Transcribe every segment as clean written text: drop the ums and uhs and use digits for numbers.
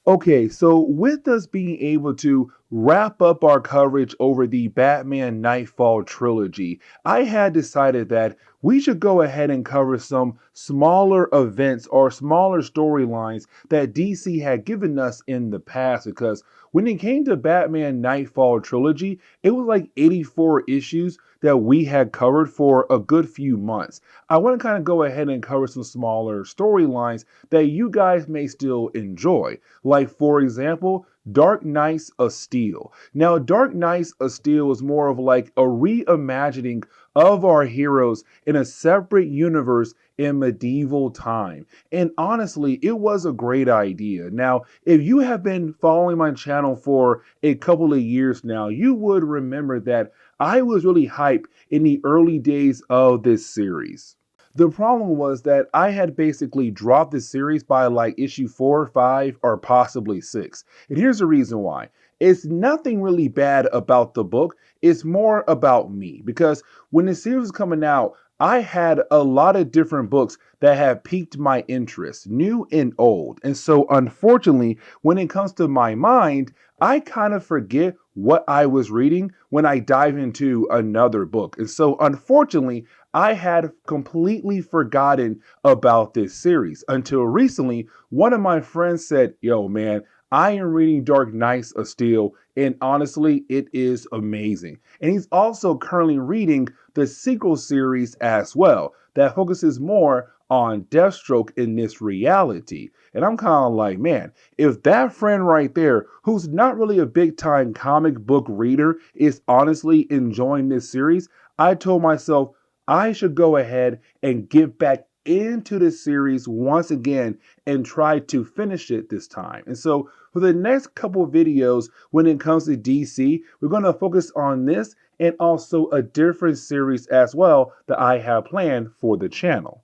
Okay, so with us being able to wrap up our coverage over the Batman Nightfall trilogy, I had decided that we should go ahead and cover some smaller events or smaller storylines that DC had given us in the past because when it came to Batman Nightfall trilogy, it was like 84 issues that we had covered for a good few months. I want to kind of go ahead and cover some smaller storylines that you guys may still enjoy. Like, for example, Dark Knights of Steel. Now, Dark Knights of Steel is more of like a reimagining of our heroes in a separate universe in medieval time. And honestly, it was a great idea. Now, if you have been following my channel for a couple of years now, you would remember that I was really hyped in the early days of this series. The problem was that I had basically dropped the series by like issue 4, 5, or possibly 6. And here's the reason why. It's nothing really bad about the book. It's more about me. Because when the series was coming out, I had a lot of different books that had piqued my interest, new and old. And so, unfortunately, when it comes to my mind, I kind of forget what I was reading when I dive into another book. And so, unfortunately, I had completely forgotten about this series until recently. One of my friends said, "Yo, man, I am reading Dark Knights of Steel, and honestly, it is amazing." And he's also currently reading the sequel series as well that focuses more on Deathstroke in this reality. And I'm kind of like, man, if that friend right there, who's not really a big time comic book reader, is honestly enjoying this series, I told myself, I should go ahead and get back into the series once again and try to finish it this time. And so for the next couple of videos, when it comes to DC, we're going to focus on this and also a different series as well that I have planned for the channel.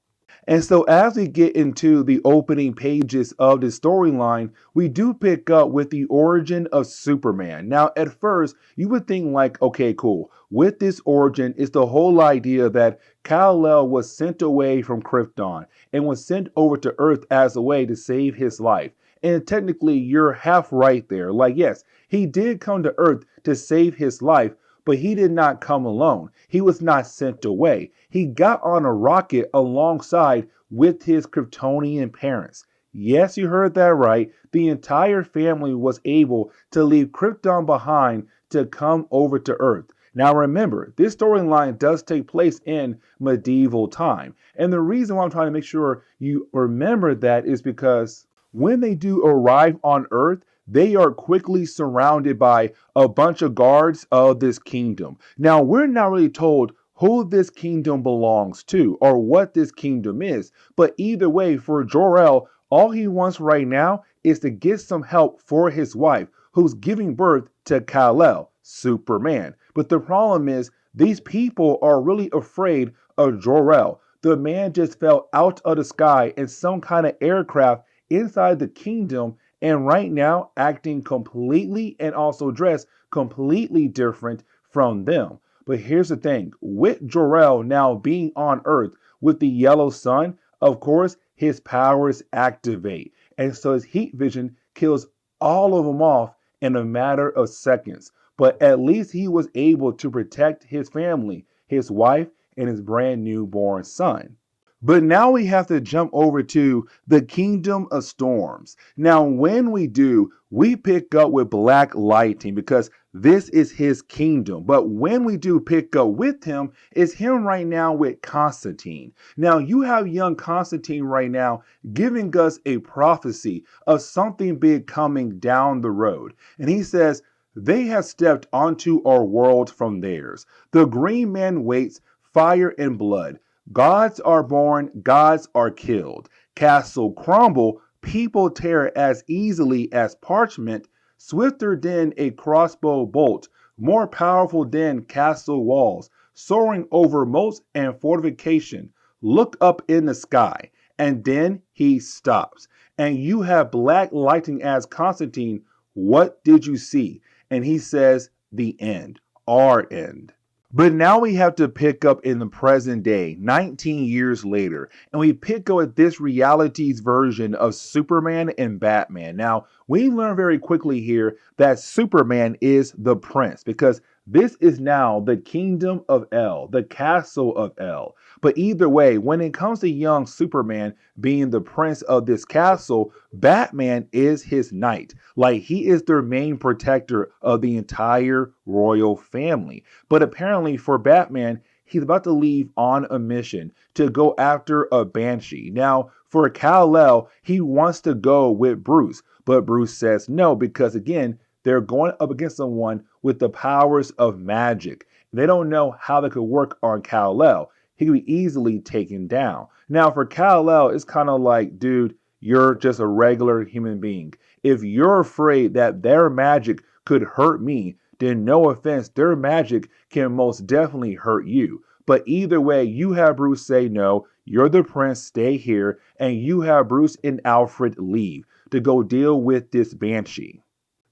And so as we get into the opening pages of the storyline, we do pick up with the origin of Superman. Now, at first, you would think like, okay, cool. With this origin is the whole idea that Kal-El was sent away from Krypton and was sent over to Earth as a way to save his life. And technically, you're half right there. Like, yes, he did come to Earth to save his life, but he did not come alone. He was not sent away. He got on a rocket alongside with his Kryptonian parents. Yes, you heard that right. The entire family was able to leave Krypton behind to come over to Earth. Now remember, this storyline does take place in medieval time. And the reason why I'm trying to make sure you remember that is because when they do arrive on Earth, they are quickly surrounded by a bunch of guards of this kingdom. Now, we're not really told who this kingdom belongs to or what this kingdom is, but either way, for Jor-El, all he wants right now is to get some help for his wife, who's giving birth to Kal-El, Superman. But the problem is, these people are really afraid of Jor-El. The man just fell out of the sky in some kind of aircraft inside the kingdom, and right now acting completely and also dressed completely different from them. But here's the thing, with Jor-El now being on Earth with the yellow sun, of course, his powers activate. And so his heat vision kills all of them off in a matter of seconds. But at least he was able to protect his family, his wife, and his brand newborn son. But now we have to jump over to the Kingdom of Storms. Now, when we do, we pick up with Black Lightning because this is his kingdom. But when we do pick up with him, it's him right now with Constantine. Now, you have young Constantine right now giving us a prophecy of something big coming down the road. And he says, they have stepped onto our world from theirs. The green man waits, fire and blood. Gods are born, gods are killed. Castle crumble, people tear as easily as parchment, swifter than a crossbow bolt, more powerful than castle walls, soaring over moats and fortification. Look up in the sky. And then he stops. And you have Black Lightning as Constantine. What did you see? And he says, the end, our end. But now we have to pick up in the present day, 19 years later, and we pick up with this reality's version of Superman and Batman. Now, we learn very quickly here that Superman is the prince because this is now the kingdom of El, the castle of El. But either way, when it comes to young Superman being the prince of this castle, Batman is his knight. Like he is their main protector of the entire royal family. But apparently for Batman, he's about to leave on a mission to go after a banshee. Now, for Kal-El, he wants to go with Bruce, but Bruce says no because again, they're going up against someone with the powers of magic. They don't know how they could work on Kal-El. He could be easily taken down. Now, for Kal-El, it's kind of like, dude, you're just a regular human being. If you're afraid that their magic could hurt me, then no offense, their magic can most definitely hurt you. But either way, you have Bruce say no, you're the prince, stay here, and you have Bruce and Alfred leave to go deal with this banshee.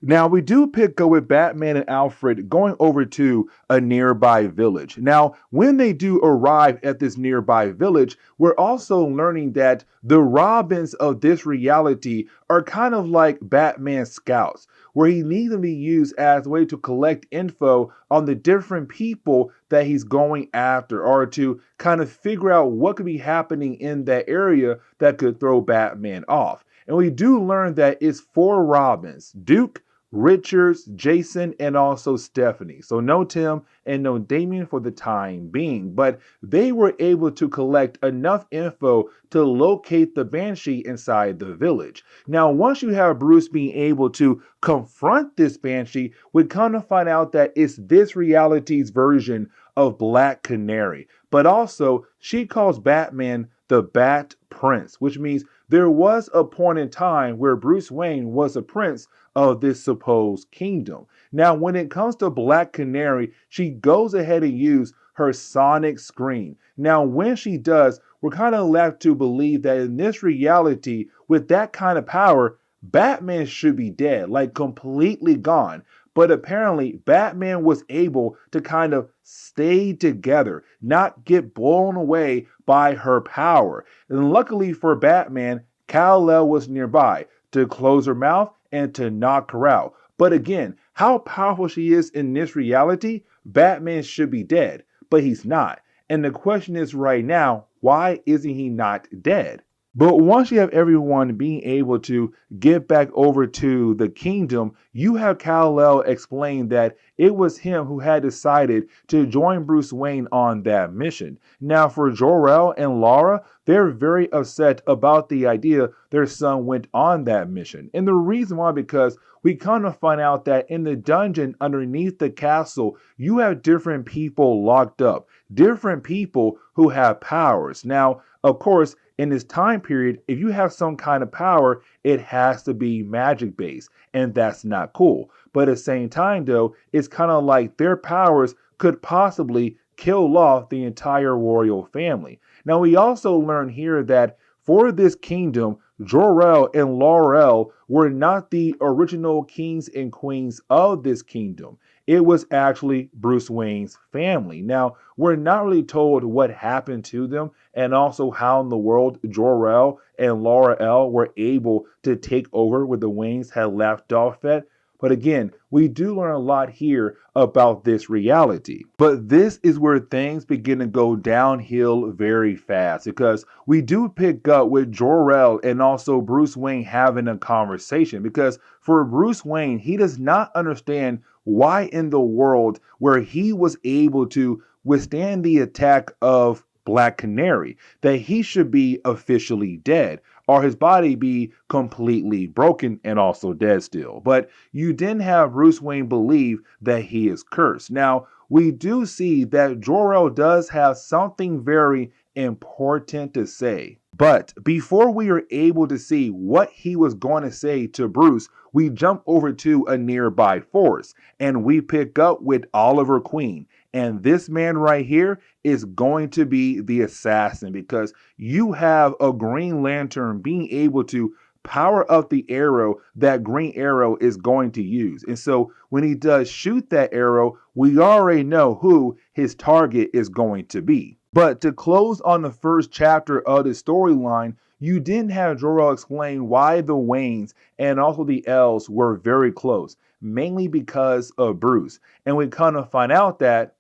Now, we do pick up with Batman and Alfred going over to a nearby village. Now, when they do arrive at this nearby village, we're also learning that the Robins of this reality are kind of like Batman scouts, where he needs to be used as a way to collect info on the different people that he's going after, or to kind of figure out what could be happening in that area that could throw Batman off. And we do learn that it's 4 Robins: Duke, Richards, Jason, and also Stephanie. So no Tim and no Damian for the time being, but they were able to collect enough info to locate the banshee inside the village. Now, once you have Bruce being able to confront this banshee, we kind of find out that it's this reality's version of Black Canary. But also, she calls Batman the Bat Prince, which means there was a point in time where Bruce Wayne was a prince of this supposed kingdom. Now, when it comes to Black Canary, she goes ahead and uses her sonic scream. Now, when she does, we're kind of left to believe that in this reality, with that kind of power, Batman should be dead, like completely gone. But apparently, Batman was able to kind of stay together, not get blown away by her power. And luckily for Batman, Kal-El was nearby to close her mouth and to knock her out. But again, how powerful she is in this reality, Batman should be dead, but he's not. And the question is right now, why isn't he not dead? But once you have everyone being able to get back over to the kingdom, you have Kal-El explain that it was him who had decided to join Bruce Wayne on that mission. Now, for Jor-El and Lara, they're very upset about the idea their son went on that mission. And the reason why, because we kind of find out that in the dungeon underneath the castle, you have different people locked up, different people who have powers. Now, of course, in this time period, if you have some kind of power, it has to be magic based, and that's not cool. But at the same time, though, it's kind of like their powers could possibly kill off the entire royal family. Now, we also learn here that for this kingdom, Jor-El and Laurel were not the original kings and queens of this kingdom. It was actually Bruce Wayne's family. Now, we're not really told what happened to them and also how in the world Jor-El and Laurel were able to take over where the Waynes had left off at. But again, we do learn a lot here about this reality. But this is where things begin to go downhill very fast, because we do pick up with Jor-El and also Bruce Wayne having a conversation. Because for Bruce Wayne, he does not understand why in the world where he was able to withstand the attack of Black Canary, that he should be officially dead, or his body be completely broken and also dead still. But you didn't have Bruce Wayne believe that he is cursed. Now, we do see that Jor-El does have something very important to say. But before we are able to see what he was going to say to Bruce, we jump over to a nearby forest and we pick up with Oliver Queen. And this man right here is going to be the assassin, because you have a Green Lantern being able to power up the arrow that Green Arrow is going to use. And so when he does shoot that arrow, we already know who his target is going to be. But to close on the first chapter of the storyline, you didn't have Jor-El explain why the Waynes and also the Els were very close, mainly because of Bruce. And we kind of find out that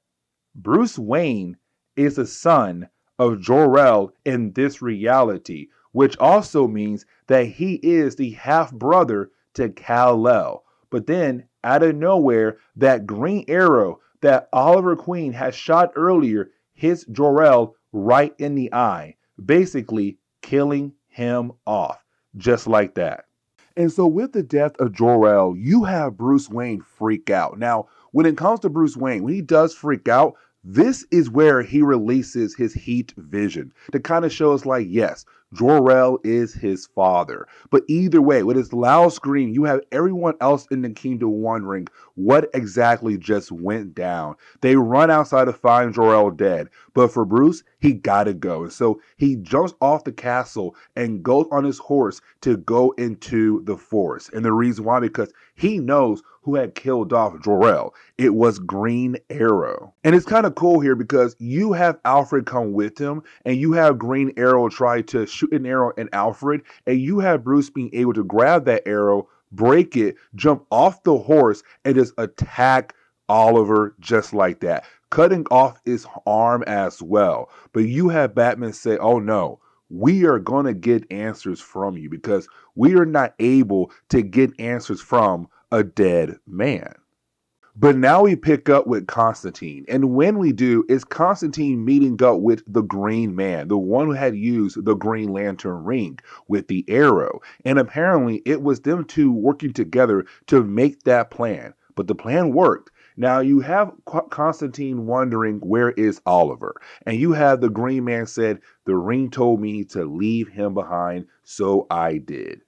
Bruce Wayne is the son of Jor-El in this reality, which also means that he is the half brother to Kal-El. But then, out of nowhere, that Green Arrow that Oliver Queen had shot earlier hits Jor-El right in the eye, basically killing him off, just like that. And so with the death of Jor-El, you have Bruce Wayne freak out. Now, when it comes to Bruce Wayne, when he does freak out, this is where he releases his heat vision to kind of show us like, yes, Jor-El is his father. But either way, with his loud scream, you have everyone else in the kingdom wondering what exactly just went down. They run outside to find Jor-El dead. But for Bruce, he gotta go. And so he jumps off the castle and goes on his horse to go into the forest. And the reason why, because he knows who had killed off Jor-El. It was Green Arrow. And it's kind of cool here because you have Alfred come with him and you have Green Arrow try to shoot an arrow at Alfred, and you have Bruce being able to grab that arrow, break it, jump off the horse, and just attack Oliver just like that, cutting off his arm as well. But you have Batman say, oh no, we are going to get answers from you because we are not able to get answers from a dead man. But now we pick up with Constantine. And when we do, it's Constantine meeting up with the Green Man, the one who had used the Green Lantern ring with the arrow. And apparently it was them two working together to make that plan. But the plan worked. Now you have Constantine wondering, where is Oliver? And you have the Green Man said, the ring told me to leave him behind, so I did.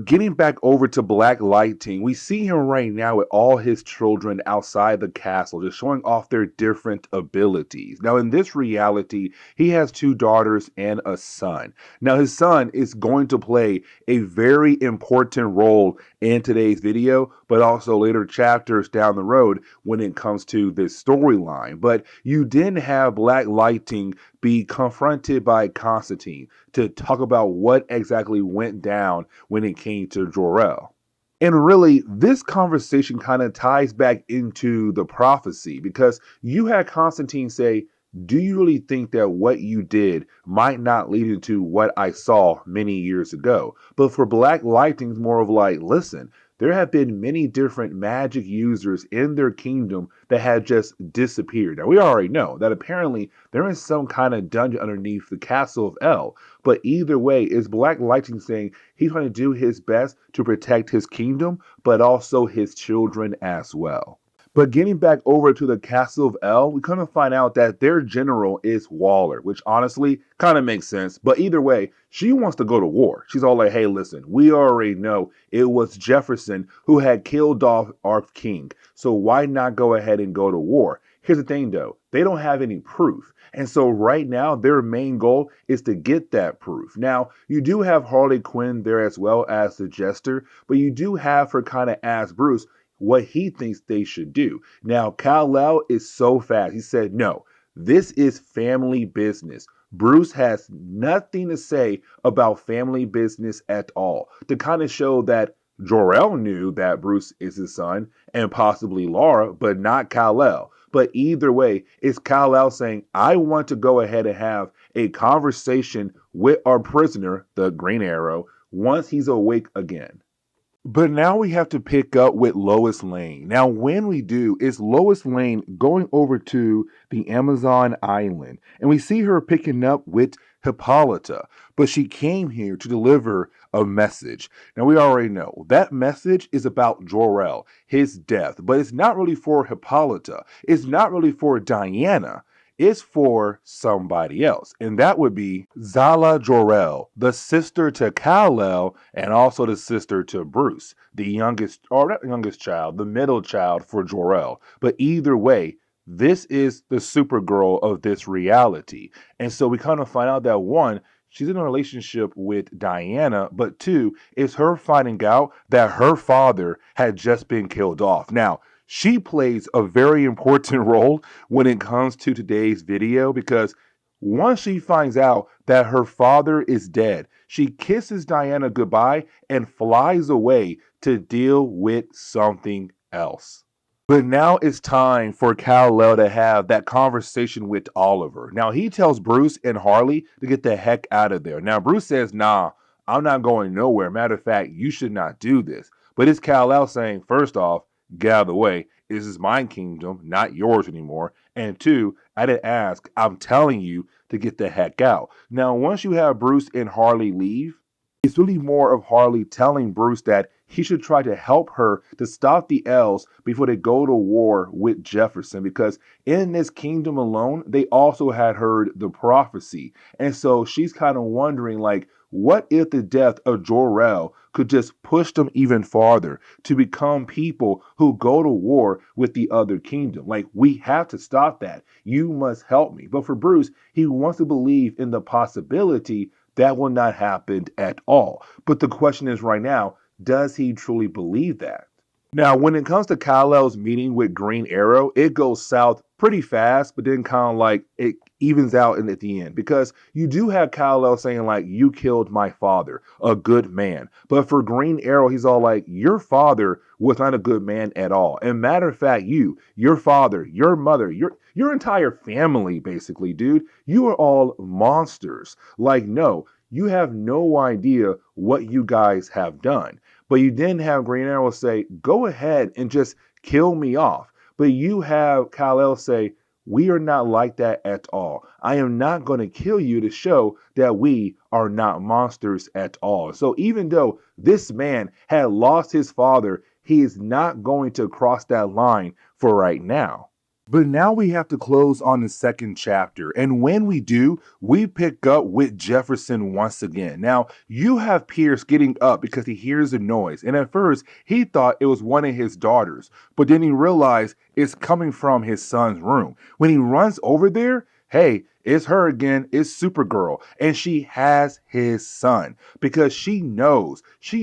Getting back over to Black Lightning, we see him right now with all his children outside the castle, just showing off their different abilities. Now, in this reality, he has 2 daughters and a son. Now, his son is going to play a very important role in today's video, but also later chapters down the road when it comes to this storyline. But you didn't have Black Lightning be confronted by Constantine to talk about what exactly went down when it came to Jor-El. And really, this conversation kind of ties back into the prophecy because you had Constantine say, do you really think that what you did might not lead into what I saw many years ago? But for Black Lightning, it's more of like, listen, there have been many different magic users in their kingdom that had just disappeared. Now, we already know that apparently there is some kind of dungeon underneath the castle of El. But either way, is Black Lightning saying he's going to do his best to protect his kingdom, but also his children as well. But getting back over to the castle of El, we kind of find out that their general is Waller, which honestly kind of makes sense. But either way, she wants to go to war. She's all like, hey, listen, we already know it was Jefferson who had killed off our king. So why not go ahead and go to war? Here's the thing, though. They don't have any proof. And so right now, their main goal is to get that proof. Now, you do have Harley Quinn there as well as the Jester, but you do have her kind of ask Bruce what he thinks they should do. Now, Kal-El is so fast. He said, no, this is family business. Bruce has nothing to say about family business at all, to kind of show that Jor-El knew that Bruce is his son and possibly Laura, but not Kal-El. But either way, it's Kal-El saying, I want to go ahead and have a conversation with our prisoner, the Green Arrow, once he's awake again. But now we have to pick up with Lois Lane. Now, when we do, it's Lois Lane going over to the Amazon island. And we see her picking up with Hippolyta. But she came here to deliver a message. Now, we already know that message is about Jor-El, his death. But it's not really for Hippolyta. It's not really for Diana. It's for somebody else, and that would be Zala Jor-El, the sister to Kal-El and also the sister to Bruce, the youngest, or not the youngest child, the middle child for Jor-El. But either way, this is the Supergirl of this reality. And so we kind of find out that one, she's in a relationship with Diana, but two, it's her finding out that her father had just been killed off. Now, she plays a very important role when it comes to today's video because once she finds out that her father is dead, she kisses Diana goodbye and flies away to deal with something else. But now it's time for Kal-El to have that conversation with Oliver. Now he tells Bruce and Harley to get the heck out of there. Now Bruce says, nah, I'm not going nowhere. Matter of fact, you should not do this. But it's Kal-El saying, first off, get out of the way. This is my kingdom, not yours anymore. And two, I didn't ask. I'm telling you to get the heck out. Now, once you have Bruce and Harley leave, it's really more of Harley telling Bruce that he should try to help her to stop the L's before they go to war with Jefferson, because in this kingdom alone, they also had heard the prophecy. And so she's kind of wondering, like, what if the death of Jor-El could just push them even farther to become people who go to war with the other kingdom? Like, we have to stop that. You must help me. But for Bruce, he wants to believe in the possibility that will not happen at all. But the question is right now, does he truly believe that? Now, when it comes to Kal-El's meeting with Green Arrow, it goes south pretty fast, but then kind of like it evens out at the end, because you do have Kal-El saying like, you killed my father, a good man. But for Green Arrow, he's all like, your father was not a good man at all. And matter of fact, your father, your mother, your entire family, basically, dude, you are all monsters. Like, no, you have no idea what you guys have done. But you didn't have Green Arrow say, go ahead and just kill me off. But you have Kal-El say, we are not like that at all. I am not going to kill you to show that we are not monsters at all. So even though this man had lost his father, he is not going to cross that line for right now. But now we have to close on the second chapter. And when we do, we pick up with Jefferson once again. Now, you have Pierce getting up because he hears a noise. And at first, he thought it was one of his daughters. But then he realized it's coming from his son's room. When he runs over there, hey, it's her again. It's Supergirl. And she has his son because she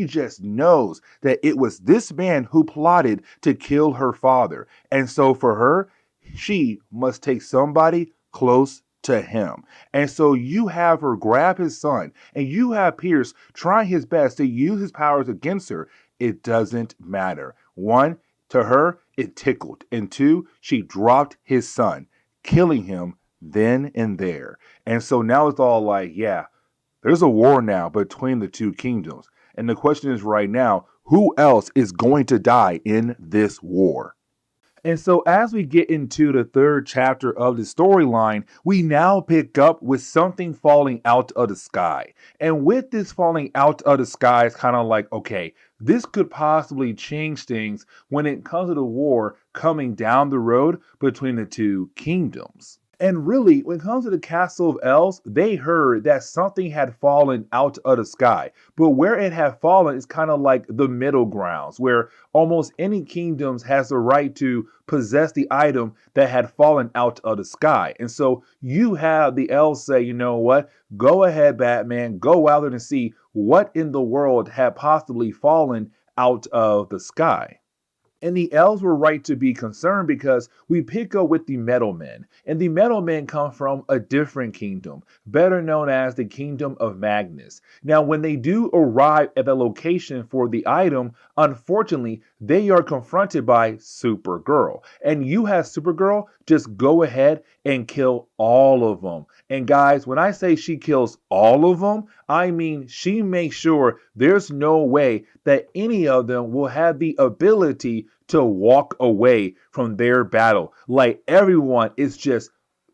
just knows that it was this man who plotted to kill her father. And so for her, she must take somebody close to him. And so you have her grab his son, and you have Pierce trying his best to use his powers against her. It doesn't matter. One, to her, it tickled. And two, she dropped his son, killing him then and there. And so now it's all like, yeah, there's a war now between the two kingdoms. And the question is right now, who else is going to die in this war? And so as we get into the third chapter of the storyline, we now pick up with something falling out of the sky. And with this falling out of the sky, it's kind of like, okay, this could possibly change things when it comes to the war coming down the road between the two kingdoms. And really, when it comes to the Castle of Elves, they heard that something had fallen out of the sky. But where it had fallen is kind of like the middle grounds, where almost any kingdoms has the right to possess the item that had fallen out of the sky. And so you have the elves say, you know what? Go ahead, Batman. Go out there and see what in the world had possibly fallen out of the sky. And the elves were right to be concerned because we pick up with the Metal Men. And the Metal Men come from a different kingdom, better known as the Kingdom of Magnus. Now, when they do arrive at the location for the item, unfortunately, they are confronted by Supergirl. And you have Supergirl just go ahead and kill all of them. And guys, when I say she kills all of them, I mean she makes sure there's no way that any of them will have the ability to walk away from their battle. Like everyone is just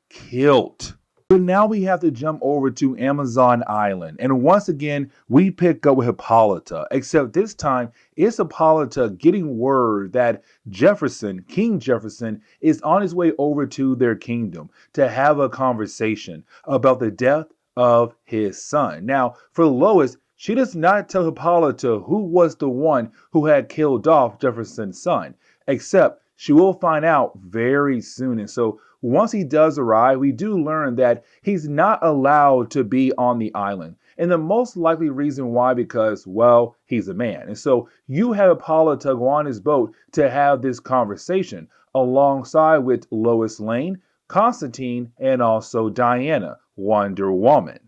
killed. But now we have to jump over to Amazon Island. And once again, we pick up with Hippolyta. Except this time, it's Hippolyta getting word that Jefferson, King Jefferson, is on his way over to their kingdom to have a conversation about the death of his son. Now, for Lois, she does not tell Hippolyta who was the one who had killed off Jefferson's son. Except She will find out very soon. And so once he does arrive, we do learn that he's not allowed to be on the island. And the most likely reason why, because, well, he's a man. And so you have Hippolyta go on his boat to have this conversation alongside with Lois Lane, Constantine, and also Diana, Wonder Woman.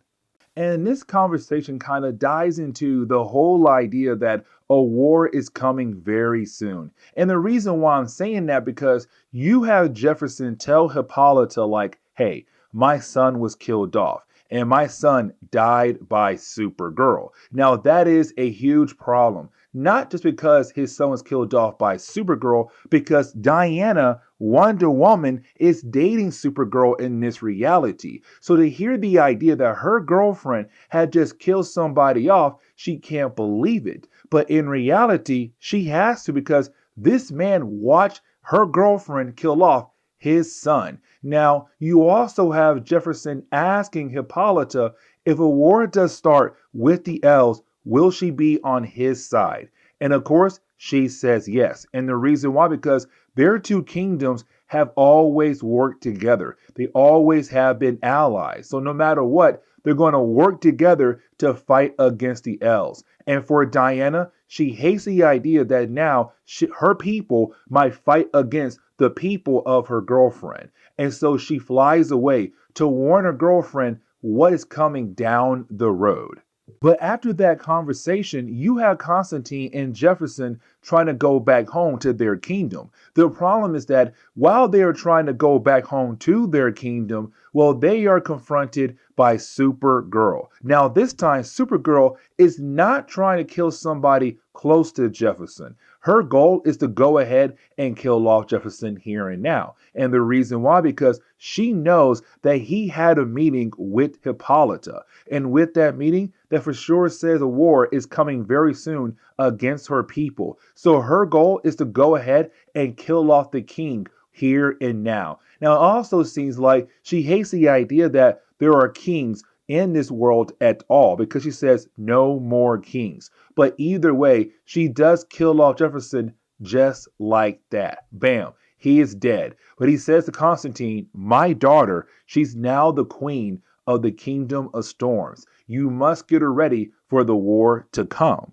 And this conversation kind of dives into the whole idea that a war is coming very soon. And the reason why I'm saying that, because you have Jefferson tell Hippolyta, like, hey, my son was killed off and my son died by Supergirl. Now, that is a huge problem. Not just because his son was killed off by Supergirl, because Diana, Wonder Woman, is dating Supergirl in this reality. So to hear the idea that her girlfriend had just killed somebody off, she can't believe it. But in reality, she has to, because this man watched her girlfriend kill off his son. Now, you also have Jefferson asking Hippolyta, if a war does start with the elves, will she be on his side? And of course, she says yes. And the reason why, because their two kingdoms have always worked together. They always have been allies. So no matter what, they're going to work together to fight against the elves. And for Diana, she hates the idea that now her people might fight against the people of her girlfriend. And so she flies away to warn her girlfriend what is coming down the road. But after that conversation, you have Constantine and Jefferson trying to go back home to their kingdom. The problem is that while they are trying to go back home to their kingdom, well, they are confronted by Supergirl. Now, this time, Supergirl is not trying to kill somebody close to Jefferson. Her goal is to go ahead and kill off Jefferson here and now. And the reason why, because she knows that he had a meeting with Hippolyta. And with that meeting, that for sure says a war is coming very soon against her people. So her goal is to go ahead and kill off the king here and now. Now, it also seems like she hates the idea that there are kings in this world at all, because she says no more kings. But either way, she does kill off Jefferson just like that. Bam. He is dead. But he says to Constantine, my daughter, she's now the queen of the kingdom of storms. You must get her ready for the war to come.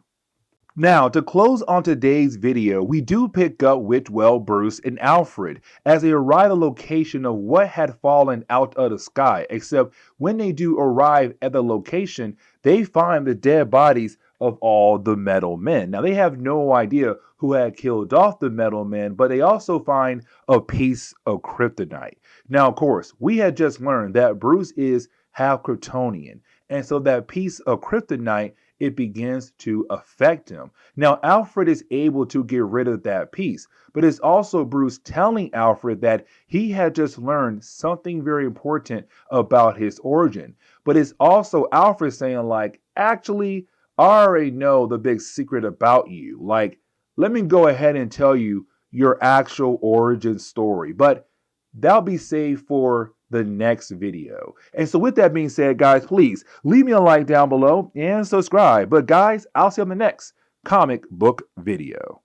Now, to close on today's video, we do pick up with, well, Bruce and Alfred as they arrive at the location of what had fallen out of the sky, except when they do arrive at the location, they find the dead bodies of all the metal men. Now, they have no idea who had killed off the metal men, but they also find a piece of kryptonite. Now, of course, we had just learned that Bruce is half Kryptonian, and so that piece of kryptonite, it begins to affect him. Now, Alfred is able to get rid of that piece, but it's also Bruce telling Alfred that he had just learned something very important about his origin. But it's also Alfred saying, like, actually, I already know the big secret about you. Like, let me go ahead and tell you your actual origin story. But that'll be saved for the next video. And so with that being said, guys, please leave me a like down below and subscribe. But guys, I'll see you on the next comic book video.